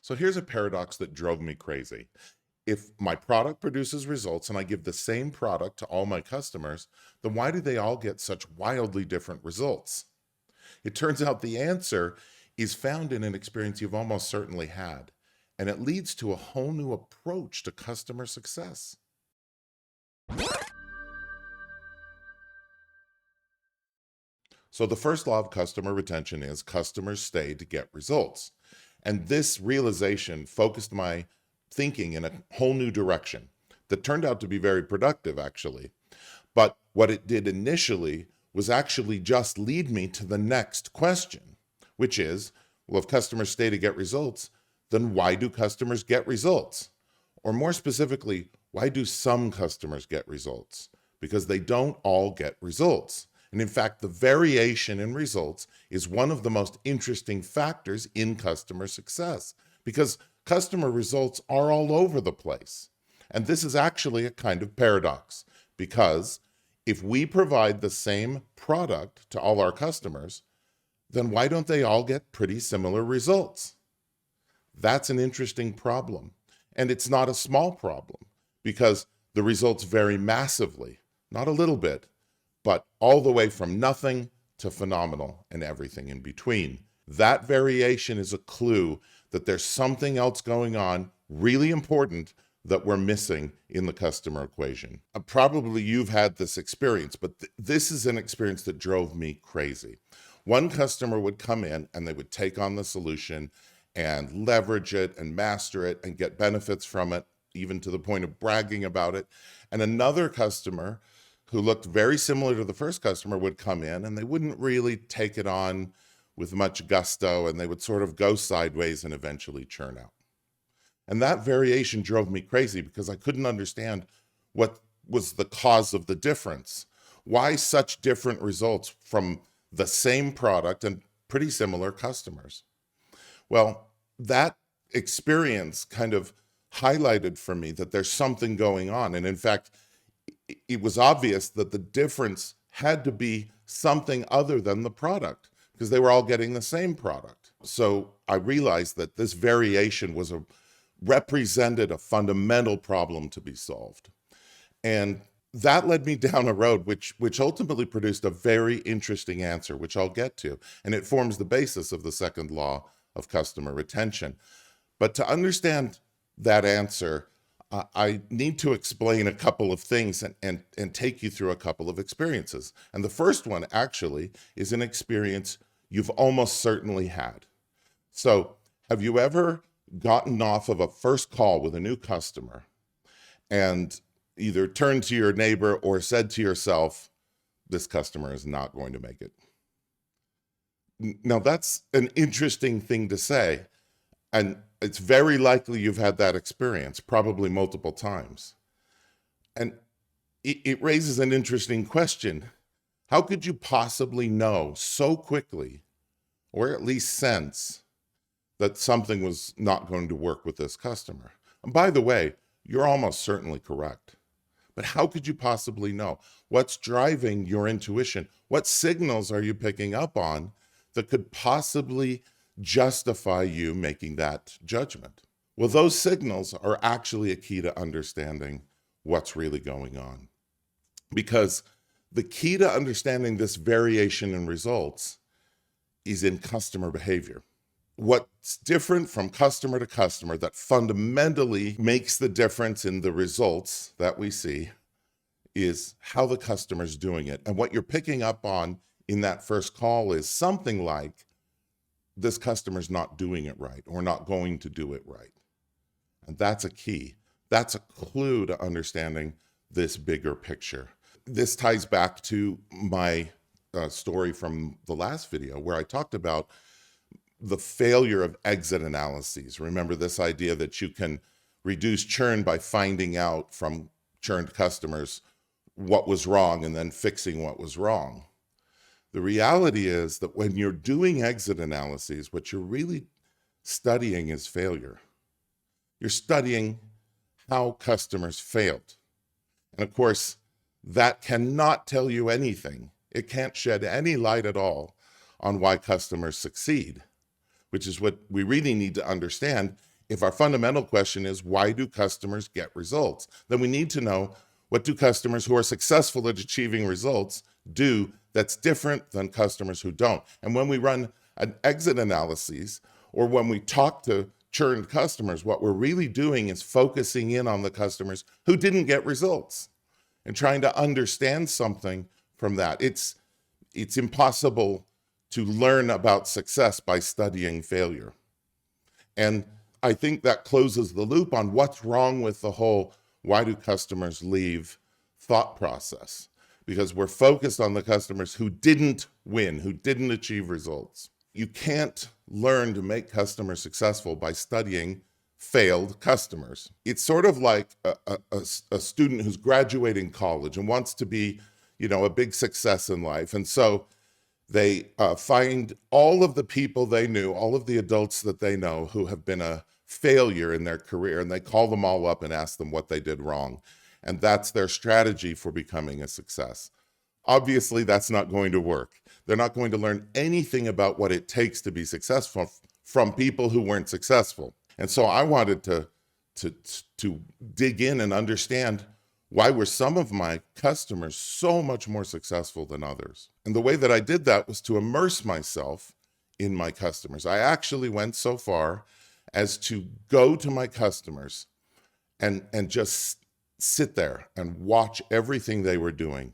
So here's a paradox that drove me crazy. If my product produces results and I give the same product to all my customers, then why do they all get such wildly different results? It turns out the answer is found in an experience you've almost certainly had, and it leads to a whole new approach to customer success. So the first law of customer retention is customers stay to get results. And this realization focused my thinking in a whole new direction that turned out to be very productive, actually. But what it did initially was actually just lead me to the next question, which is, well, if customers stay to get results, then why do customers get results? Or more specifically, why do some customers get results? Because they don't all get results. And in fact, the variation in results is one of the most interesting factors in customer success because customer results are all over the place. And this is actually a kind of paradox because if we provide the same product to all our customers, then why don't they all get pretty similar results? That's an interesting problem. And it's not a small problem because the results vary massively, not a little bit, but all the way from nothing to phenomenal and everything in between. That variation is a clue that there's something else going on really important that we're missing in the customer equation. Probably you've had this experience, but this is an experience that drove me crazy. One customer would come in and they would take on the solution and leverage it and master it and get benefits from it, even to the point of bragging about it. And another customer who looked very similar to the first customer would come in and they wouldn't really take it on with much gusto and they would sort of go sideways and eventually churn out. And that variation drove me crazy because I couldn't understand what was the cause of the difference. Why such different results from the same product and pretty similar customers? Well, that experience kind of highlighted for me that there's something going on. And in fact, it was obvious that the difference had to be something other than the product because they were all getting the same product. So I realized that this variation represented a fundamental problem to be solved. And that led me down a road which ultimately produced a very interesting answer, which I'll get to. And it forms the basis of the second law of customer retention. But to understand that answer, I need to explain a couple of things and take you through a couple of experiences. And the first one actually is an experience you've almost certainly had. So have you ever gotten off of a first call with a new customer and either turned to your neighbor or said to yourself, this customer is not going to make it? Now that's an interesting thing to say. And it's very likely you've had that experience, probably multiple times. And it raises an interesting question. How could you possibly know so quickly, or at least sense, that something was not going to work with this customer? And by the way, you're almost certainly correct. But how could you possibly know? What's driving your intuition? What signals are you picking up on that could possibly justify you making that judgment? Well, those signals are actually a key to understanding what's really going on. Because the key to understanding this variation in results is in customer behavior. What's different from customer to customer that fundamentally makes the difference in the results that we see is how the customer's doing it. And what you're picking up on in that first call is something like, this customer's not doing it right or not going to do it right. And that's a key. That's a clue to understanding this bigger picture. This ties back to my story from the last video where I talked about the failure of exit analyses. Remember this idea that you can reduce churn by finding out from churned customers what was wrong and then fixing what was wrong. The reality is that when you're doing exit analyses, what you're really studying is failure. You're studying how customers failed. And of course, that cannot tell you anything. It can't shed any light at all on why customers succeed, which is what we really need to understand If our fundamental question is, why do customers get results? Then we need to know, what do customers who are successful at achieving results do that's different than customers who don't? And when we run an exit analysis, or when we talk to churned customers, what we're really doing is focusing in on the customers who didn't get results and trying to understand something from that. It's impossible to learn about success by studying failure. And I think that closes the loop on what's wrong with the whole why do customers leave thought process, because we're focused on the customers who didn't win, who didn't achieve results. You can't learn to make customers successful by studying failed customers. It's sort of like a student who's graduating college and wants to be, a big success in life. And so they find all of the people they knew, all of the adults that they know who have been a failure in their career, and they call them all up and ask them what they did wrong. And that's their strategy for becoming a success. Obviously, that's not going to work. They're not going to learn anything about what it takes to be successful from people who weren't successful. And so I wanted to dig in and understand, why were some of my customers so much more successful than others? And the way that I did that was to immerse myself in my customers. I actually went so far as to go to my customers and just sit there and watch everything they were doing,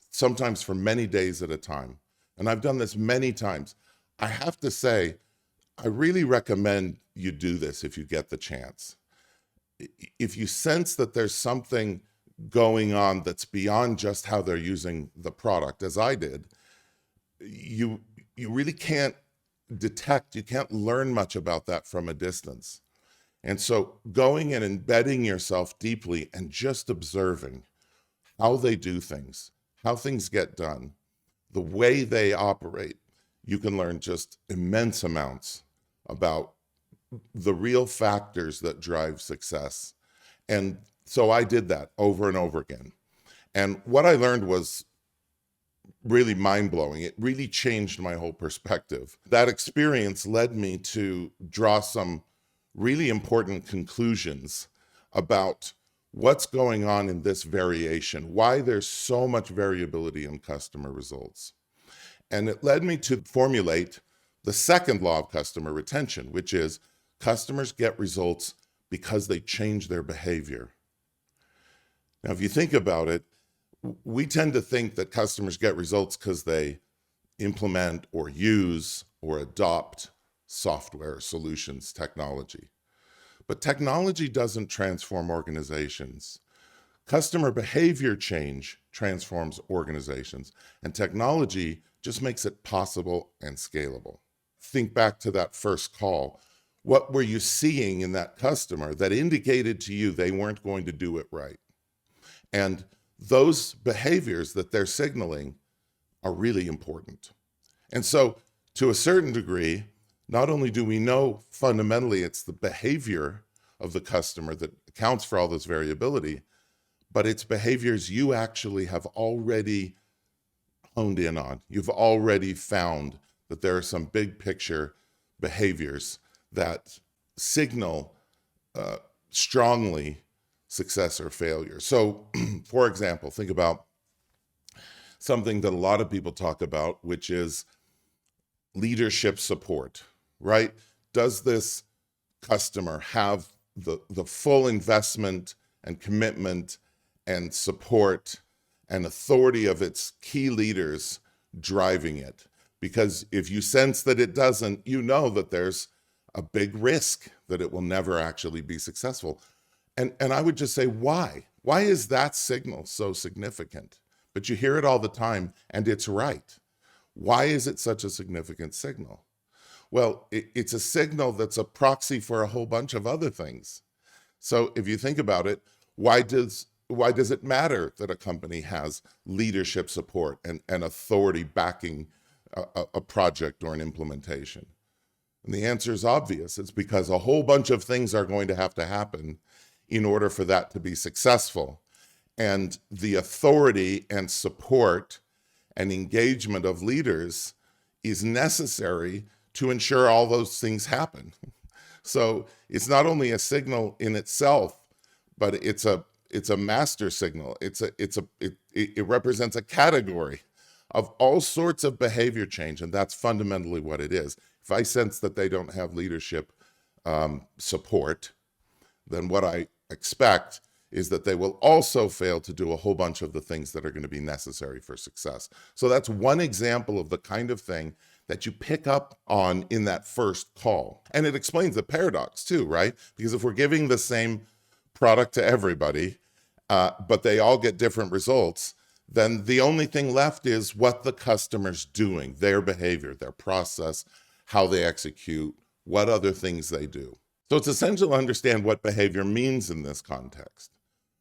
sometimes for many days at a time. And I've done this many times. I have to say, I really recommend you do this if you get the chance. If you sense that there's something going on that's beyond just how they're using the product, as I did, you really can't you can't learn much about that from a distance. And so going and embedding yourself deeply and just observing how they do things, how things get done, the way they operate, you can learn just immense amounts about the real factors that drive success. And so I did that over and over again. And what I learned was really mind-blowing. It really changed my whole perspective. That experience led me to draw some really important conclusions about what's going on in this variation, why there's so much variability in customer results. And it led me to formulate the second law of customer retention, which is customers get results because they change their behavior. Now, if you think about it, we tend to think that customers get results because they implement or use or adopt software, solutions, technology. But technology doesn't transform organizations. Customer behavior change transforms organizations, and technology just makes it possible and scalable. Think back to that first call. What were you seeing in that customer that indicated to you they weren't going to do it right? And those behaviors that they're signaling are really important. And so, to a certain degree, not only do we know fundamentally it's the behavior of the customer that accounts for all this variability, but it's behaviors you actually have already honed in on. You've already found that there are some big picture behaviors that signal strongly success or failure. So, for example, think about something that a lot of people talk about, which is leadership support, right? Does this customer have the full investment and commitment and support and authority of its key leaders driving it? Because if you sense that it doesn't, you know that there's a big risk that it will never actually be successful. And I would just say, why? Why is that signal so significant? But you hear it all the time, and it's right. Why is it such a significant signal? Well, it's a signal that's a proxy for a whole bunch of other things. So if you think about it, why does it matter that a company has leadership support and authority backing a project or an implementation? And the answer is obvious. It's because a whole bunch of things are going to happen in order for that to be successful. And the authority and support and engagement of leaders is necessary to ensure all those things happen. So it's not only a signal in itself, but it's a master signal. It represents a category of all sorts of behavior change, and that's fundamentally what it is. If I sense that they don't have leadership support, then what I expect is that they will also fail to do a whole bunch of the things that are going to be necessary for success. So that's one example of the kind of thing that you pick up on in that first call. And it explains the paradox too, right? Because if we're giving the same product to everybody, but they all get different results, then the only thing left is what the customer's doing, their behavior, their process, how they execute, what other things they do. So it's essential to understand what behavior means in this context,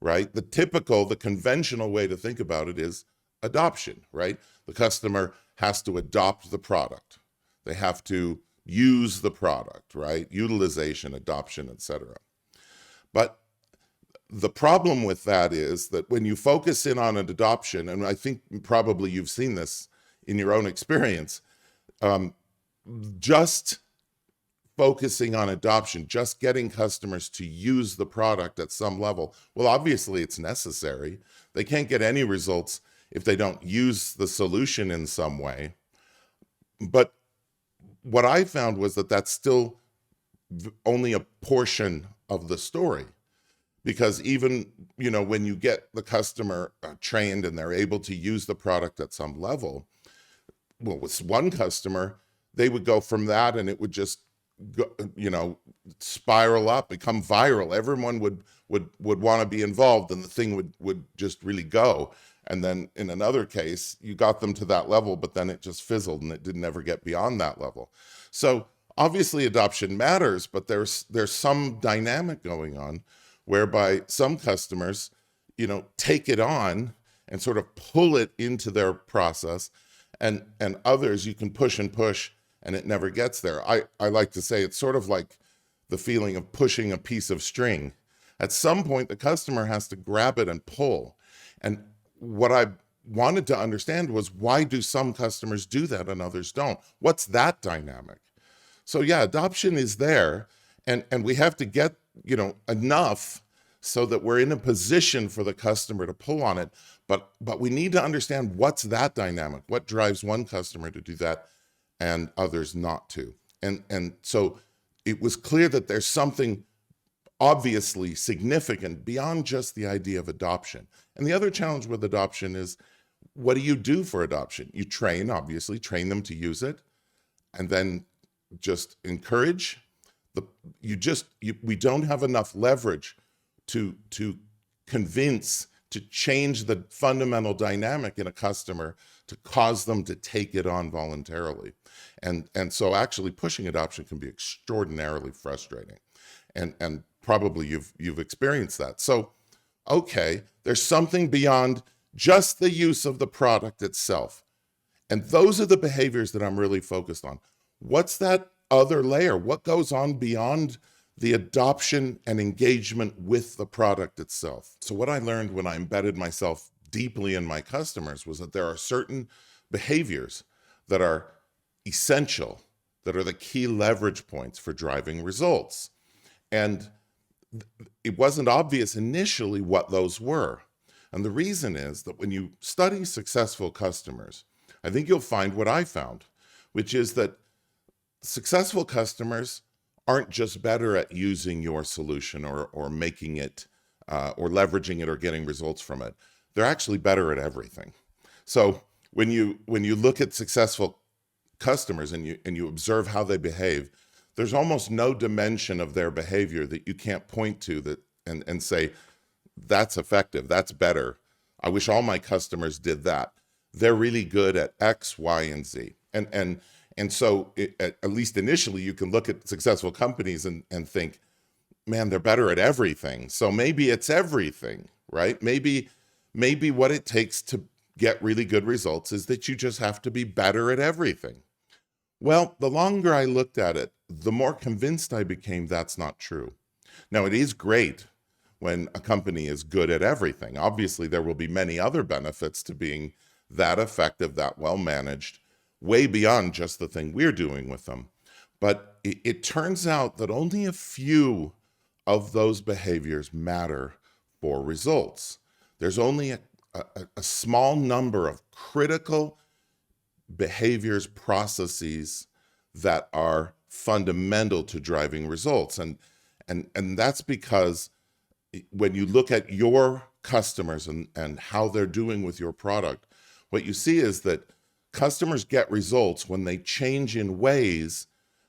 right? The conventional way to think about it is adoption, right? The customer has to adopt the product. They have to use the product, right? Utilization, adoption, etc. But the problem with that is that when you focus in on an adoption, and I think probably you've seen this in your own experience, just focusing on adoption, just getting customers to use the product at some level, well, obviously it's necessary. They can't get any results if they don't use the solution in some way. But what I found was that that's still only a portion of the story. Because even, when you get the customer trained and they're able to use the product at some level, well, with one customer, they would go from that and it would just go, spiral up, become viral. Everyone would want to be involved and the thing would just really go. And then in another case, you got them to that level, but then it just fizzled and it didn't ever get beyond that level. So obviously adoption matters, but there's some dynamic going on whereby some customers, take it on and sort of pull it into their process, and others you can push and push and it never gets there. I like to say it's sort of like the feeling of pushing a piece of string. At some point, the customer has to grab it and pull. And what I wanted to understand was, why do some customers do that and others don't? What's that dynamic? So yeah, adoption is there, and we have to get enough so that we're in a position for the customer to pull on it. But we need to understand what's that dynamic, what drives one customer to do that and others not to. And so it was clear that there's something obviously significant beyond just the idea of adoption. And the other challenge with adoption is, what do you do for adoption? You train them to use it, and then just encourage. We don't have enough leverage to convince, to change the fundamental dynamic in a customer to cause them to take it on voluntarily. And so actually pushing adoption can be extraordinarily frustrating. And probably you've experienced that. So, okay, there's something beyond just the use of the product itself. And those are the behaviors that I'm really focused on. What's that other layer? What goes on beyond the adoption and engagement with the product itself? So what I learned when I embedded myself deeply in my customers was that there are certain behaviors that are essential, that are the key leverage points for driving results. And it wasn't obvious initially what those were. And the reason is that when you study successful customers, I think you'll find what I found, which is that successful customers aren't just better at using your solution or making it or leveraging it or getting results from it. They're actually better at everything. So when you look at successful customers and you observe how they behave, there's almost no dimension of their behavior that you can't point to that and say, that's effective, that's better. I wish all my customers did that. They're really good at X, Y, and Z. And so at least initially, you can look at successful companies and think, man, they're better at everything. So maybe it's everything, right? Maybe what it takes to get really good results is that you just have to be better at everything. Well, the longer I looked at it, the more convinced I became that's not true. Now, it is great when a company is good at everything. Obviously, there will be many other benefits to being that effective, that well managed, way beyond just the thing we're doing with them. But it turns out that only a few of those behaviors matter for results. There's only a small number of critical behaviors, processes that are fundamental to driving results. And that's because when you look at your customers and how they're doing with your product, what you see is that customers get results when they change in ways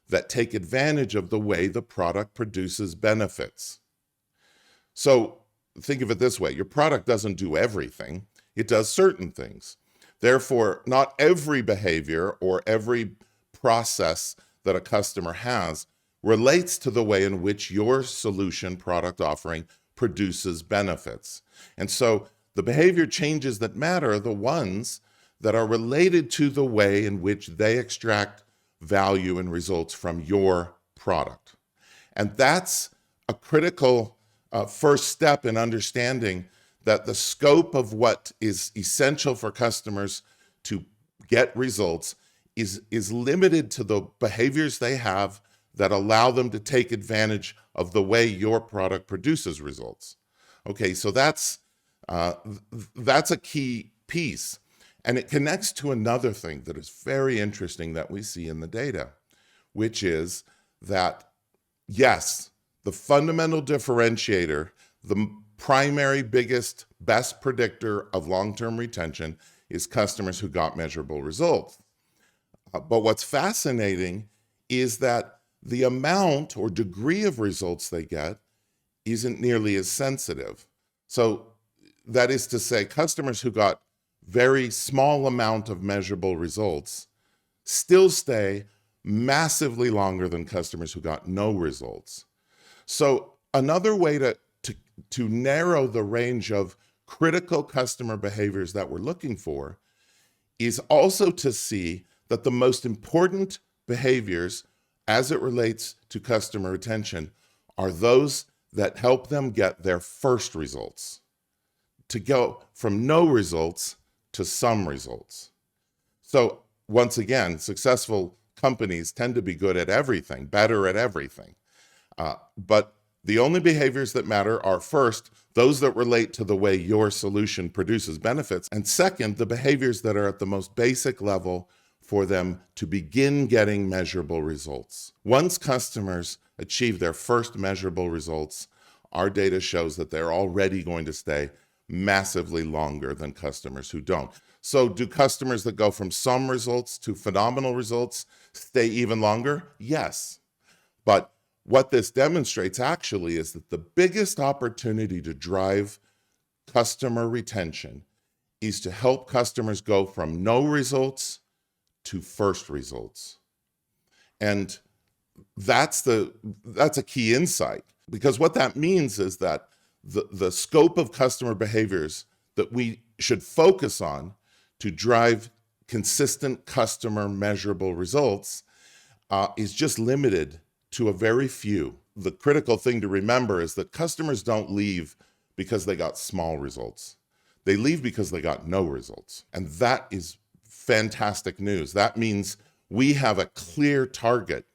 that take advantage of the way the product produces benefits. So think of it this way: your product doesn't do everything, it does certain things. Therefore, not every behavior or every process that a customer has relates to the way in which your solution product offering produces benefits. And so the behavior changes that matter are the ones that are related to the way in which they extract value and results from your product. And that's a critical first step in understanding that the scope of what is essential for customers to get results is limited to the behaviors they have that allow them to take advantage of the way your product produces results. Okay, so that's a key piece. And it connects to another thing that is very interesting that we see in the data, which is that, yes, the fundamental differentiator, the primary, biggest, best predictor of long-term retention is customers who got measurable results. But what's fascinating is that the amount or degree of results they get isn't nearly as sensitive. So that is to say, customers who got very small amount of measurable results still stay massively longer than customers who got no results. So another way to narrow the range of critical customer behaviors that we're looking for is also to see that the most important behaviors as it relates to customer retention are those that help them get their first results, to go from no results to some results. So once again, successful companies tend to be good at everything, better at everything. But the only behaviors that matter are, first, those that relate to the way your solution produces benefits, and second, the behaviors that are at the most basic level for them to begin getting measurable results. Once customers achieve their first measurable results, our data shows that they're already going to stay massively longer than customers who don't. So do customers that go from some results to phenomenal results stay even longer? Yes. But what this demonstrates actually is that the biggest opportunity to drive customer retention is to help customers go from no results to first results. And that's a key insight, because what that means is that the scope of customer behaviors that we should focus on to drive consistent customer measurable results is just limited to a very few. The critical thing to remember is that customers don't leave because they got small results. They leave because they got no results. And that is fantastic news. That means we have a clear target.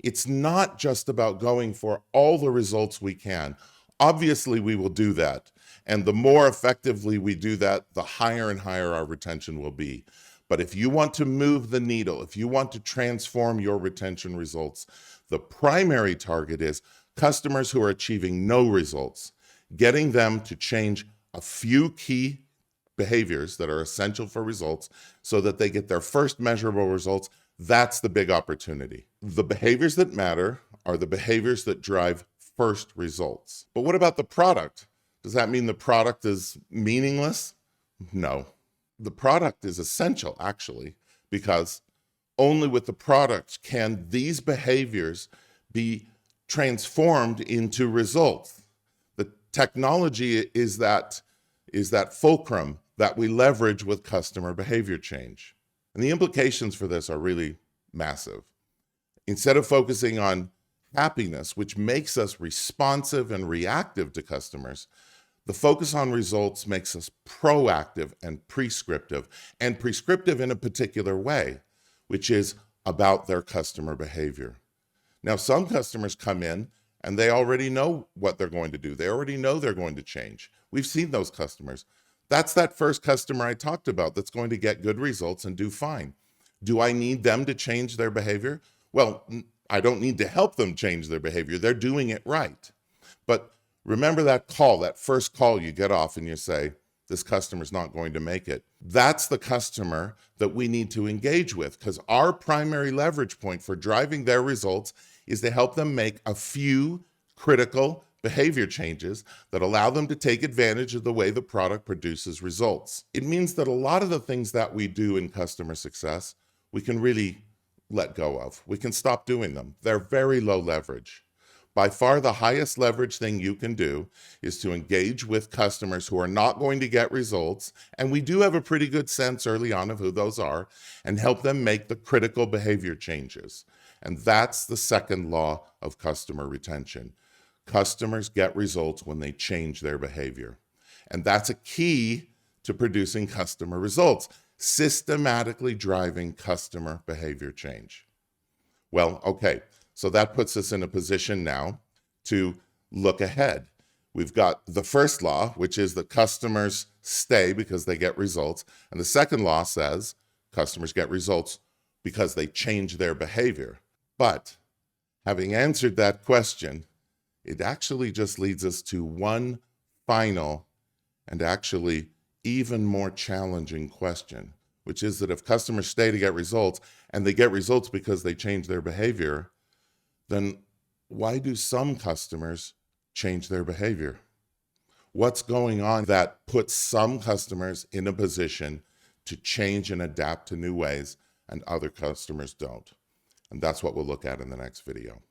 It's not just about going for all the results we can. Obviously, we will do that. And the more effectively we do that, the higher and higher our retention will be. But if you want to move the needle, if you want to transform your retention results, the primary target is customers who are achieving no results, getting them to change a few key behaviors that are essential for results so that they get their first measurable results. That's the big opportunity. The behaviors that matter are the behaviors that drive first results. But what about the product? Does that mean the product is meaningless? No. The product is essential, actually, because only with the product can these behaviors be transformed into results. The technology is that fulcrum that we leverage with customer behavior change. And the implications for this are really massive. Instead of focusing on happiness, which makes us responsive and reactive to customers, the focus on results makes us proactive and prescriptive in a particular way, which is about their customer behavior. Now, some customers come in and they already know what they're going to do. They already know they're going to change. We've seen those customers. That's that first customer I talked about that's going to get good results and do fine. Do I need them to change their behavior? Well, I don't need to help them change their behavior. They're doing it right. But remember that call, that first call you get off and you say, this customer's not going to make it. That's the customer that we need to engage with, because our primary leverage point for driving their results is to help them make a few critical behavior changes that allow them to take advantage of the way the product produces results. It means that a lot of the things that we do in customer success, we can really let go of. We can stop doing them. They're very low leverage. By far, the highest leverage thing you can do is to engage with customers who are not going to get results, and we do have a pretty good sense early on of who those are, and help them make the critical behavior changes. And that's the second law of customer retention. Customers get results when they change their behavior. And that's a key to producing customer results, systematically driving customer behavior change. Well, okay. So that puts us in a position now to look ahead. We've got the first law, which is that customers stay because they get results. And the second law says customers get results because they change their behavior. But having answered that question, it actually just leads us to one final and actually even more challenging question, which is that if customers stay to get results and they get results because they change their behavior, then why do some customers change their behavior? What's going on that puts some customers in a position to change and adapt to new ways and other customers don't? And that's what we'll look at in the next video.